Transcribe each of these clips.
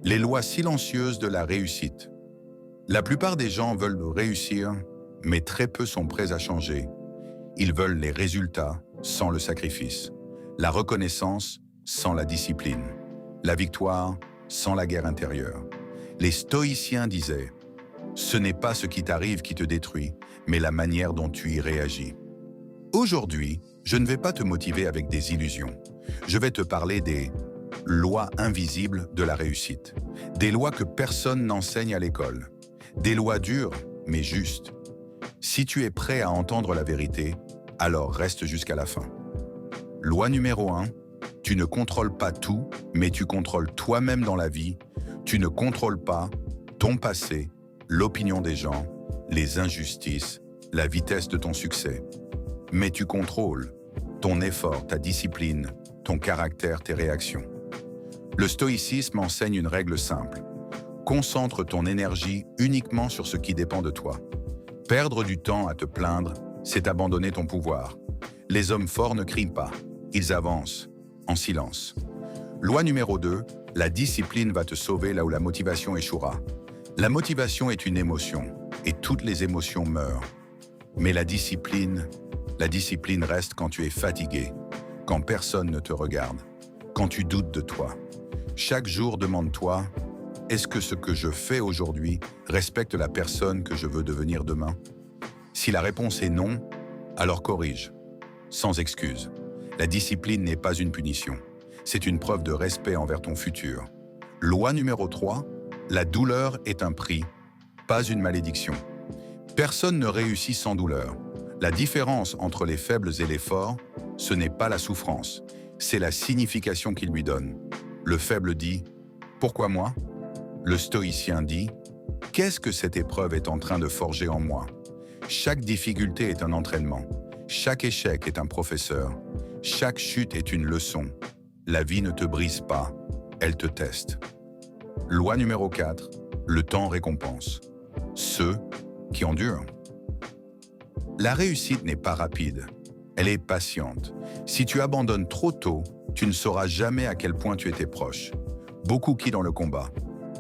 Les lois silencieuses de la réussite. La plupart des gens veulent réussir, mais très peu sont prêts à changer. Ils veulent les résultats sans le sacrifice, la reconnaissance sans la discipline, la victoire sans la guerre intérieure. Les stoïciens disaient « Ce n'est pas ce qui t'arrive qui te détruit, mais la manière dont tu y réagis ». Aujourd'hui, je ne vais pas te motiver avec des illusions. Je vais te parler des lois invisibles de la réussite. Des lois que personne n'enseigne à l'école. Des lois dures, mais justes. Si tu es prêt à entendre la vérité, alors reste jusqu'à la fin. Loi numéro 1, tu ne contrôles pas tout, mais tu contrôles toi-même dans la vie. Tu ne contrôles pas ton passé, l'opinion des gens, les injustices, la vitesse de ton succès. Mais tu contrôles ton effort, ta discipline, ton caractère, tes réactions. Le stoïcisme enseigne une règle simple. Concentre ton énergie uniquement sur ce qui dépend de toi. Perdre du temps à te plaindre, c'est abandonner ton pouvoir. Les hommes forts ne crient pas, ils avancent, en silence. Loi numéro 2, la discipline va te sauver là où la motivation échouera. La motivation est une émotion, et toutes les émotions meurent. Mais la discipline reste quand tu es fatigué, quand personne ne te regarde, quand tu doutes de toi. Chaque jour, demande-toi, est-ce que ce que je fais aujourd'hui respecte la personne que je veux devenir demain? Si la réponse est non, alors corrige, sans excuse. La discipline n'est pas une punition, c'est une preuve de respect envers ton futur. Loi numéro 3, la douleur est un prix, pas une malédiction. Personne ne réussit sans douleur. La différence entre les faibles et les forts, ce n'est pas la souffrance, c'est la signification qu'il lui donne. Le faible dit « Pourquoi moi ?» Le stoïcien dit « Qu'est-ce que cette épreuve est en train de forger en moi ?» Chaque difficulté est un entraînement. Chaque échec est un professeur. Chaque chute est une leçon. La vie ne te brise pas, elle te teste. Loi numéro 4, le temps récompense ceux qui endurent. La réussite n'est pas rapide, elle est patiente. Si tu abandonnes trop tôt, tu ne sauras jamais à quel point tu étais proche. Beaucoup quittent dans le combat,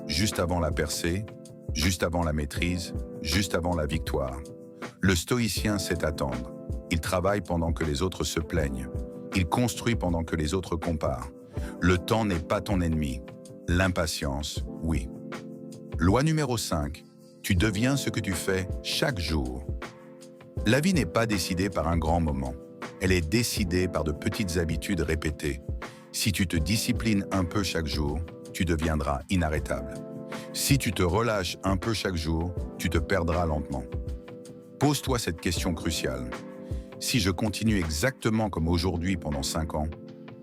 juste avant la percée, juste avant la maîtrise, juste avant la victoire. Le stoïcien sait attendre. Il travaille pendant que les autres se plaignent. Il construit pendant que les autres comparent. Le temps n'est pas ton ennemi. L'impatience, oui. Loi numéro 5. Tu deviens ce que tu fais chaque jour. La vie n'est pas décidée par un grand moment. Elle est décidée par de petites habitudes répétées. Si tu te disciplines un peu chaque jour, tu deviendras inarrêtable. Si tu te relâches un peu chaque jour, tu te perdras lentement. Pose-toi cette question cruciale. Si je continue exactement comme aujourd'hui pendant 5 ans,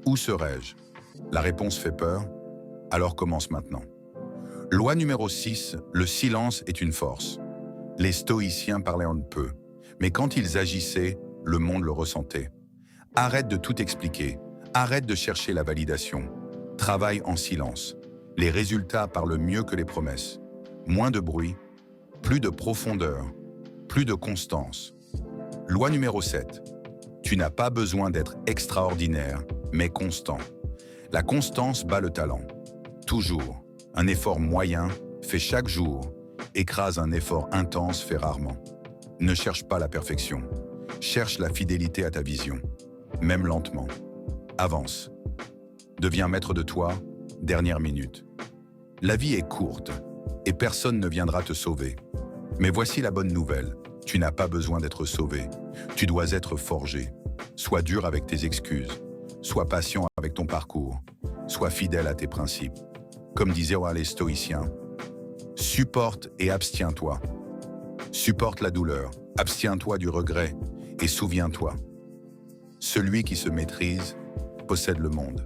où serais-je? La réponse fait peur, alors commence maintenant. Loi numéro 6, le silence est une force. Les stoïciens parlaient en peu, mais quand ils agissaient, le monde le ressentait. Arrête de tout expliquer, arrête de chercher la validation. Travaille en silence. Les résultats parlent mieux que les promesses. Moins de bruit, plus de profondeur, plus de constance. Loi numéro 7. Tu n'as pas besoin d'être extraordinaire, mais constant. La constance bat le talent. Toujours. Un effort moyen fait chaque jour, écrase un effort intense fait rarement. Ne cherche pas la perfection. Cherche la fidélité à ta vision. Même lentement. Avance. Deviens maître de toi, dernière minute. La vie est courte et personne ne viendra te sauver. Mais voici la bonne nouvelle. Tu n'as pas besoin d'être sauvé. Tu dois être forgé. Sois dur avec tes excuses. Sois patient avec ton parcours. Sois fidèle à tes principes. Comme disaient les stoïciens, supporte et abstiens-toi. Supporte la douleur, abstiens-toi du regret et souviens-toi. Celui qui se maîtrise possède le monde.